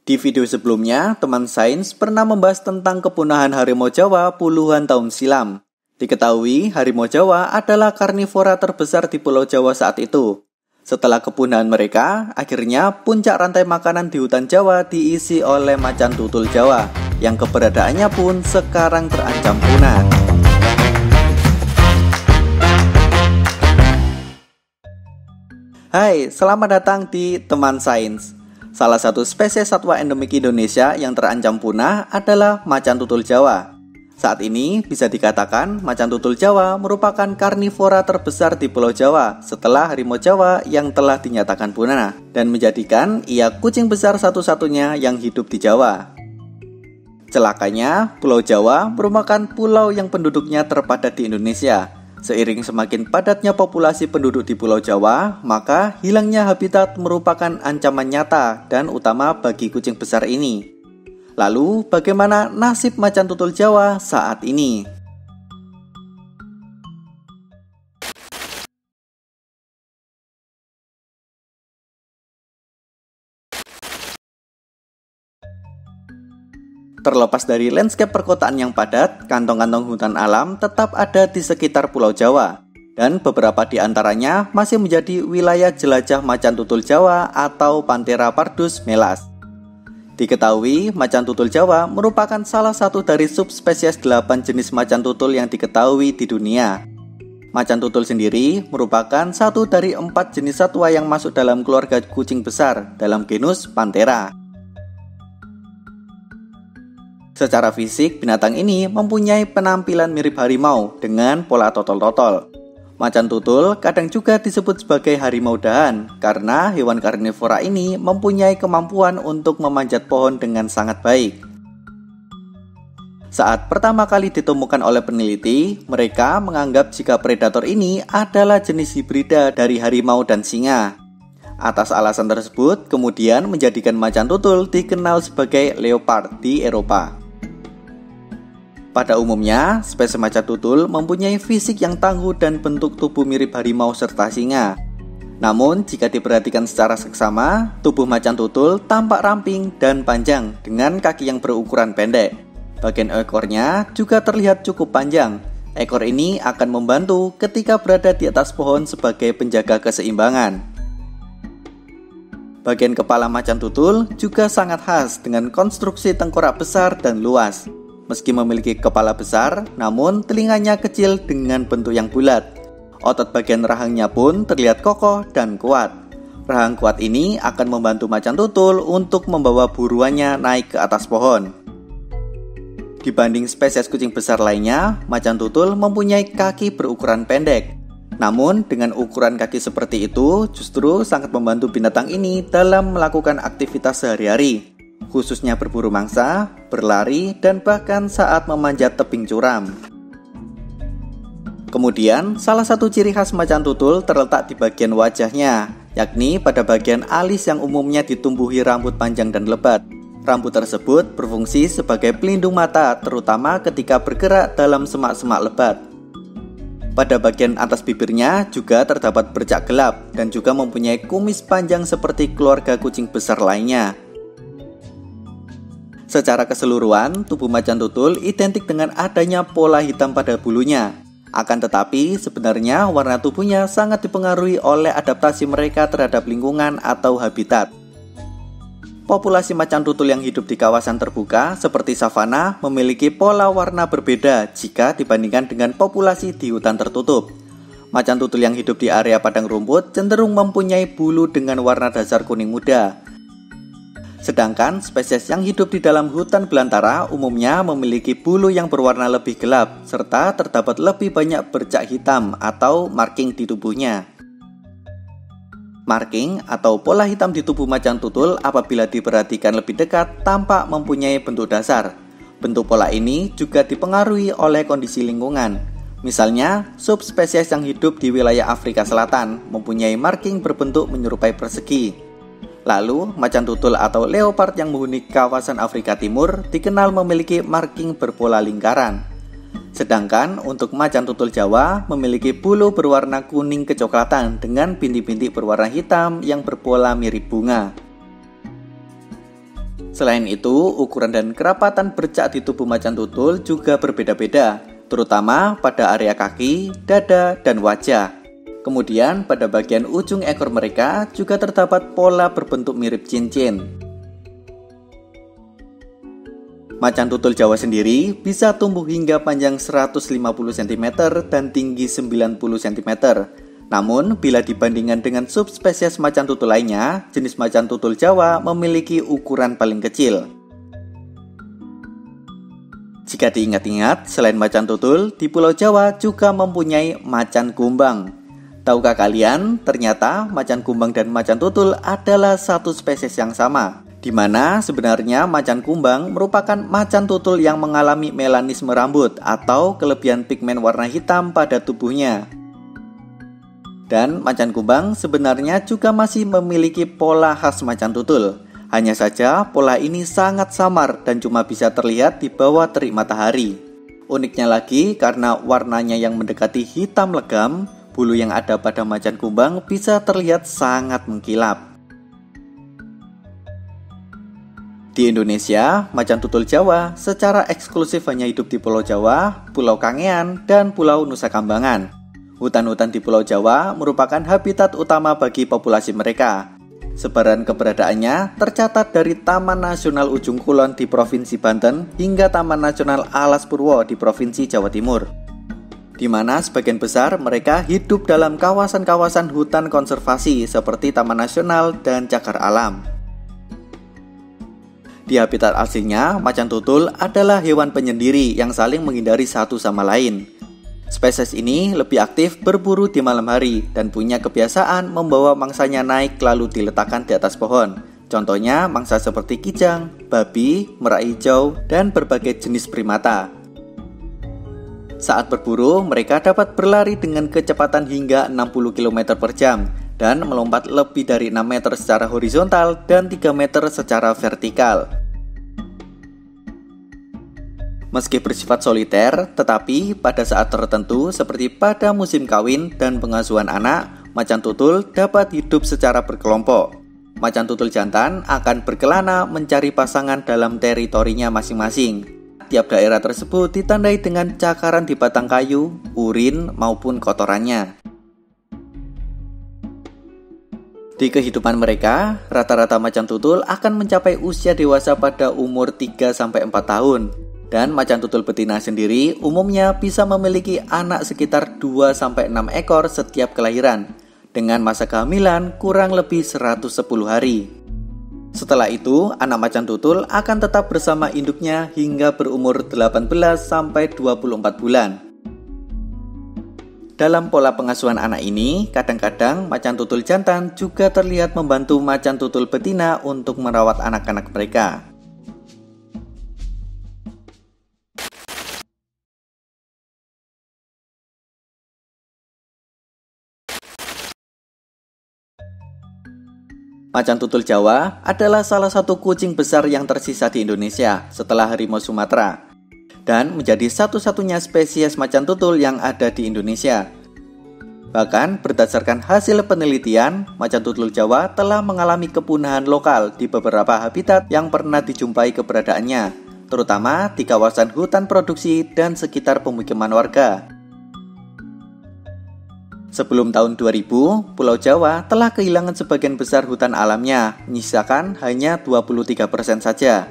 Di video sebelumnya, teman sains pernah membahas tentang kepunahan harimau Jawa puluhan tahun silam. Diketahui, harimau Jawa adalah karnivora terbesar di Pulau Jawa saat itu. Setelah kepunahan mereka, akhirnya puncak rantai makanan di hutan Jawa diisi oleh macan tutul Jawa, yang keberadaannya pun sekarang terancam punah. Hai, selamat datang di Teman Sains. Salah satu spesies satwa endemik Indonesia yang terancam punah adalah macan tutul Jawa. Saat ini bisa dikatakan macan tutul Jawa merupakan karnivora terbesar di Pulau Jawa setelah harimau Jawa yang telah dinyatakan punah dan menjadikan ia kucing besar satu-satunya yang hidup di Jawa. Celakanya, Pulau Jawa merupakan pulau yang penduduknya terpadat di Indonesia. Seiring semakin padatnya populasi penduduk di Pulau Jawa, maka hilangnya habitat merupakan ancaman nyata dan utama bagi kucing besar ini. Lalu, bagaimana nasib macan tutul Jawa saat ini? Terlepas dari landscape perkotaan yang padat, kantong-kantong hutan alam tetap ada di sekitar Pulau Jawa. Dan beberapa di antaranya masih menjadi wilayah jelajah macan tutul Jawa atau Panthera pardus melas. Diketahui, macan tutul Jawa merupakan salah satu dari subspesies 8 jenis macan tutul yang diketahui di dunia. Macan tutul sendiri merupakan satu dari 4 jenis satwa yang masuk dalam keluarga kucing besar dalam genus Panthera. Secara fisik, binatang ini mempunyai penampilan mirip harimau dengan pola totol-totol. Macan tutul kadang juga disebut sebagai harimau dahan karena hewan karnivora ini mempunyai kemampuan untuk memanjat pohon dengan sangat baik. Saat pertama kali ditemukan oleh peneliti, mereka menganggap jika predator ini adalah jenis hibrida dari harimau dan singa. Atas alasan tersebut, kemudian menjadikan macan tutul dikenal sebagai leopard di Eropa. Pada umumnya, spesies macan tutul mempunyai fisik yang tangguh dan bentuk tubuh mirip harimau serta singa. Namun, jika diperhatikan secara seksama, tubuh macan tutul tampak ramping dan panjang dengan kaki yang berukuran pendek. Bagian ekornya juga terlihat cukup panjang. Ekor ini akan membantu ketika berada di atas pohon sebagai penjaga keseimbangan. Bagian kepala macan tutul juga sangat khas dengan konstruksi tengkorak besar dan luas. Meski memiliki kepala besar, namun telinganya kecil dengan bentuk yang bulat. Otot bagian rahangnya pun terlihat kokoh dan kuat. Rahang kuat ini akan membantu macan tutul untuk membawa buruannya naik ke atas pohon. Dibanding spesies kucing besar lainnya, macan tutul mempunyai kaki berukuran pendek. Namun, dengan ukuran kaki seperti itu, justru sangat membantu binatang ini dalam melakukan aktivitas sehari-hari, khususnya berburu mangsa, berlari, dan bahkan saat memanjat tebing curam. Kemudian, salah satu ciri khas macan tutul terletak di bagian wajahnya, yakni pada bagian alis yang umumnya ditumbuhi rambut panjang dan lebat. Rambut tersebut berfungsi sebagai pelindung mata, terutama ketika bergerak dalam semak-semak lebat. Pada bagian atas bibirnya juga terdapat bercak gelap dan juga mempunyai kumis panjang seperti keluarga kucing besar lainnya. Secara keseluruhan, tubuh macan tutul identik dengan adanya pola hitam pada bulunya. Akan tetapi, sebenarnya warna tubuhnya sangat dipengaruhi oleh adaptasi mereka terhadap lingkungan atau habitat. Populasi macan tutul yang hidup di kawasan terbuka seperti savana memiliki pola warna berbeda jika dibandingkan dengan populasi di hutan tertutup. Macan tutul yang hidup di area padang rumput cenderung mempunyai bulu dengan warna dasar kuning muda. Sedangkan spesies yang hidup di dalam hutan belantara umumnya memiliki bulu yang berwarna lebih gelap serta terdapat lebih banyak bercak hitam atau marking di tubuhnya. Marking atau pola hitam di tubuh macan tutul apabila diperhatikan lebih dekat tampak mempunyai bentuk dasar. Bentuk pola ini juga dipengaruhi oleh kondisi lingkungan. Misalnya, subspesies yang hidup di wilayah Afrika Selatan mempunyai marking berbentuk menyerupai persegi. Lalu, macan tutul atau leopard yang menghuni kawasan Afrika Timur dikenal memiliki marking berpola lingkaran. Sedangkan untuk macan tutul Jawa memiliki bulu berwarna kuning kecoklatan dengan bintik-bintik berwarna hitam yang berpola mirip bunga. Selain itu, ukuran dan kerapatan bercak di tubuh macan tutul juga berbeda-beda, terutama pada area kaki, dada, dan wajah. Kemudian pada bagian ujung ekor mereka juga terdapat pola berbentuk mirip cincin. Macan tutul Jawa sendiri bisa tumbuh hingga panjang 150 cm dan tinggi 90 cm. Namun, bila dibandingkan dengan subspesies macan tutul lainnya, jenis macan tutul Jawa memiliki ukuran paling kecil. Jika diingat-ingat, selain macan tutul, di Pulau Jawa juga mempunyai macan kumbang. Tahukah kalian, ternyata macan kumbang dan macan tutul adalah satu spesies yang sama, di mana sebenarnya macan kumbang merupakan macan tutul yang mengalami melanisme rambut atau kelebihan pigmen warna hitam pada tubuhnya. Dan macan kumbang sebenarnya juga masih memiliki pola khas macan tutul. Hanya saja pola ini sangat samar dan cuma bisa terlihat di bawah terik matahari. Uniknya lagi, karena warnanya yang mendekati hitam legam, bulu yang ada pada macan kumbang bisa terlihat sangat mengkilap. Di Indonesia, macan tutul Jawa secara eksklusif hanya hidup di Pulau Jawa, Pulau Kangean, dan Pulau Nusa Kambangan. Hutan-hutan di Pulau Jawa merupakan habitat utama bagi populasi mereka. Sebaran keberadaannya tercatat dari Taman Nasional Ujung Kulon di Provinsi Banten hingga Taman Nasional Alas Purwo di Provinsi Jawa Timur, di mana sebagian besar mereka hidup dalam kawasan-kawasan hutan konservasi seperti Taman Nasional dan Cagar Alam. Di habitat aslinya, macan tutul adalah hewan penyendiri yang saling menghindari satu sama lain. Spesies ini lebih aktif berburu di malam hari dan punya kebiasaan membawa mangsanya naik lalu diletakkan di atas pohon. Contohnya mangsa seperti kijang, babi, merak hijau, dan berbagai jenis primata. Saat berburu, mereka dapat berlari dengan kecepatan hingga 60 km per jam dan melompat lebih dari 6 meter secara horizontal dan 3 meter secara vertikal. Meski bersifat soliter, tetapi pada saat tertentu seperti pada musim kawin dan pengasuhan anak, macan tutul dapat hidup secara berkelompok. Macan tutul jantan akan berkelana mencari pasangan dalam teritorinya masing-masing. Tiap daerah tersebut ditandai dengan cakaran di batang kayu, urin, maupun kotorannya. Di kehidupan mereka, rata-rata macan tutul akan mencapai usia dewasa pada umur 3-4 tahun. Dan macan tutul betina sendiri umumnya bisa memiliki anak sekitar 2-6 ekor setiap kelahiran, dengan masa kehamilan kurang lebih 110 hari. Setelah itu, anak macan tutul akan tetap bersama induknya hingga berumur 18-24 bulan. Dalam pola pengasuhan anak ini, kadang-kadang macan tutul jantan juga terlihat membantu macan tutul betina untuk merawat anak-anak mereka. Macan tutul Jawa adalah salah satu kucing besar yang tersisa di Indonesia setelah harimau Sumatera, dan menjadi satu-satunya spesies macan tutul yang ada di Indonesia. Bahkan berdasarkan hasil penelitian, macan tutul Jawa telah mengalami kepunahan lokal di beberapa habitat yang pernah dijumpai keberadaannya, terutama di kawasan hutan produksi dan sekitar pemukiman warga. Sebelum tahun 2000, Pulau Jawa telah kehilangan sebagian besar hutan alamnya, menyisakan hanya 23% saja.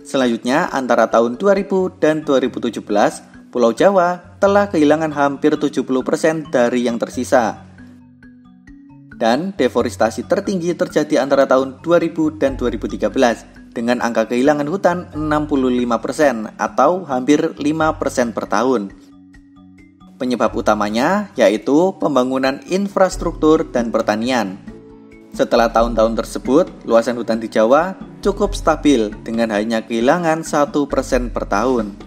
Selanjutnya, antara tahun 2000 dan 2017, Pulau Jawa telah kehilangan hampir 70% dari yang tersisa. Dan deforestasi tertinggi terjadi antara tahun 2000 dan 2013, dengan angka kehilangan hutan 65% atau hampir 5% per tahun. Penyebab utamanya yaitu pembangunan infrastruktur dan pertanian. Setelah tahun-tahun tersebut, luasan hutan di Jawa cukup stabil dengan hanya kehilangan 1% per tahun.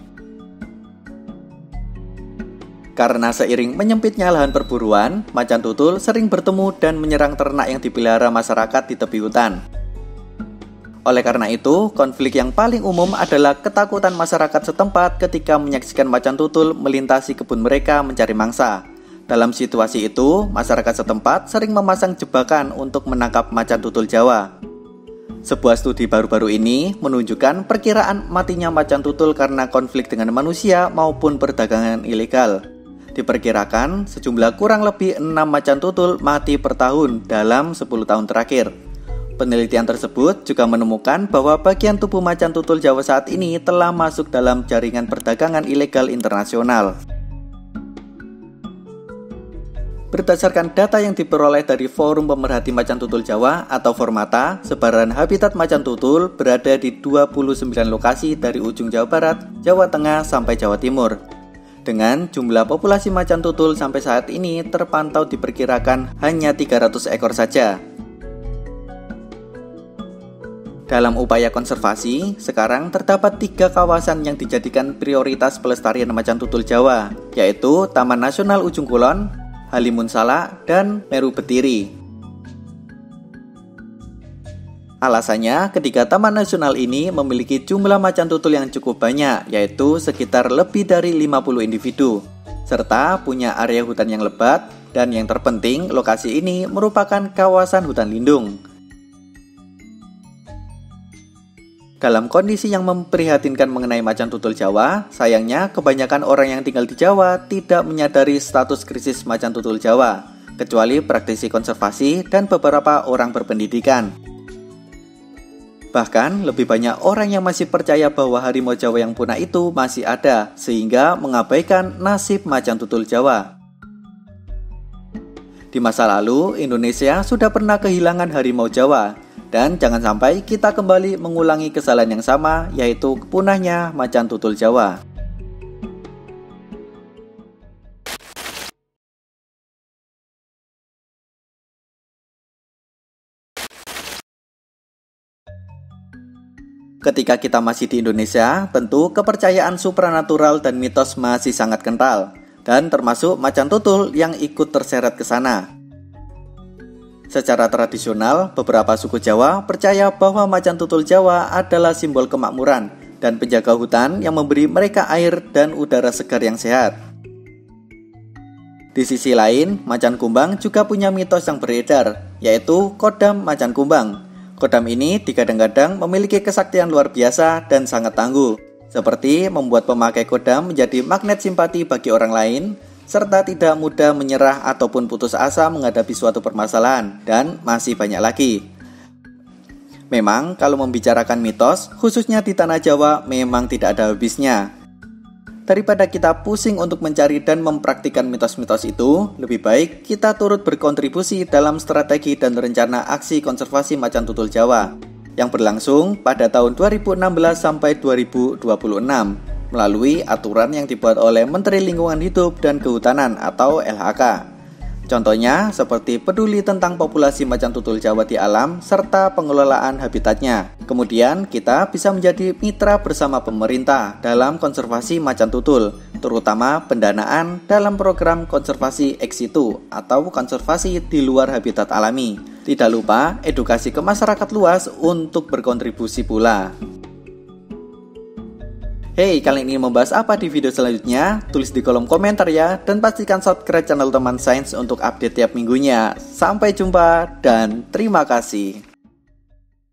Karena seiring menyempitnya lahan perburuan, macan tutul sering bertemu dan menyerang ternak yang dipelihara masyarakat di tepi hutan. Oleh karena itu, konflik yang paling umum adalah ketakutan masyarakat setempat ketika menyaksikan macan tutul melintasi kebun mereka mencari mangsa. Dalam situasi itu, masyarakat setempat sering memasang jebakan untuk menangkap macan tutul Jawa. Sebuah studi baru-baru ini menunjukkan perkiraan matinya macan tutul karena konflik dengan manusia maupun perdagangan ilegal. Diperkirakan sejumlah kurang lebih 6 macan tutul mati per tahun dalam 10 tahun terakhir. Penelitian tersebut juga menemukan bahwa bagian tubuh macan tutul Jawa saat ini telah masuk dalam jaringan perdagangan ilegal internasional. Berdasarkan data yang diperoleh dari Forum Pemerhati Macan Tutul Jawa atau Formata, sebaran habitat macan tutul berada di 29 lokasi dari ujung Jawa Barat, Jawa Tengah sampai Jawa Timur. Dengan jumlah populasi macan tutul sampai saat ini terpantau diperkirakan hanya 300 ekor saja. Dalam upaya konservasi, sekarang terdapat 3 kawasan yang dijadikan prioritas pelestarian macan tutul Jawa, yaitu Taman Nasional Ujung Kulon, Halimun Salak, dan Meru Betiri. Alasannya, ketiga taman nasional ini memiliki jumlah macan tutul yang cukup banyak, yaitu sekitar lebih dari 50 individu, serta punya area hutan yang lebat, dan yang terpenting, lokasi ini merupakan kawasan hutan lindung. Dalam kondisi yang memprihatinkan mengenai macan tutul Jawa, sayangnya kebanyakan orang yang tinggal di Jawa tidak menyadari status krisis macan tutul Jawa, kecuali praktisi konservasi dan beberapa orang berpendidikan. Bahkan, lebih banyak orang yang masih percaya bahwa harimau Jawa yang punah itu masih ada, sehingga mengabaikan nasib macan tutul Jawa. Di masa lalu, Indonesia sudah pernah kehilangan harimau Jawa. Dan jangan sampai kita kembali mengulangi kesalahan yang sama, yaitu punahnya macan tutul Jawa. Ketika kita masih di Indonesia, tentu kepercayaan supranatural dan mitos masih sangat kental, dan termasuk macan tutul yang ikut terseret ke sana. Secara tradisional, beberapa suku Jawa percaya bahwa macan tutul Jawa adalah simbol kemakmuran dan penjaga hutan yang memberi mereka air dan udara segar yang sehat. Di sisi lain, macan kumbang juga punya mitos yang beredar, yaitu kodam macan kumbang. Kodam ini digadang-gadang memiliki kesaktian luar biasa dan sangat tangguh, seperti membuat pemakai kodam menjadi magnet simpati bagi orang lain, serta tidak mudah menyerah ataupun putus asa menghadapi suatu permasalahan, dan masih banyak lagi. Memang kalau membicarakan mitos, khususnya di tanah Jawa, memang tidak ada habisnya. Daripada kita pusing untuk mencari dan mempraktikkan mitos-mitos itu, lebih baik kita turut berkontribusi dalam strategi dan rencana aksi konservasi macan tutul Jawa yang berlangsung pada tahun 2016 sampai 2026. Melalui aturan yang dibuat oleh Menteri Lingkungan Hidup dan Kehutanan atau LHK. Contohnya seperti peduli tentang populasi macan tutul Jawa di alam serta pengelolaan habitatnya. Kemudian kita bisa menjadi mitra bersama pemerintah dalam konservasi macan tutul, terutama pendanaan dalam program konservasi ex situ atau konservasi di luar habitat alami. Tidak lupa edukasi ke masyarakat luas untuk berkontribusi pula. Hey, kalian ingin membahas apa di video selanjutnya? Tulis di kolom komentar ya, dan pastikan subscribe channel Teman Sains untuk update tiap minggunya. Sampai jumpa dan terima kasih.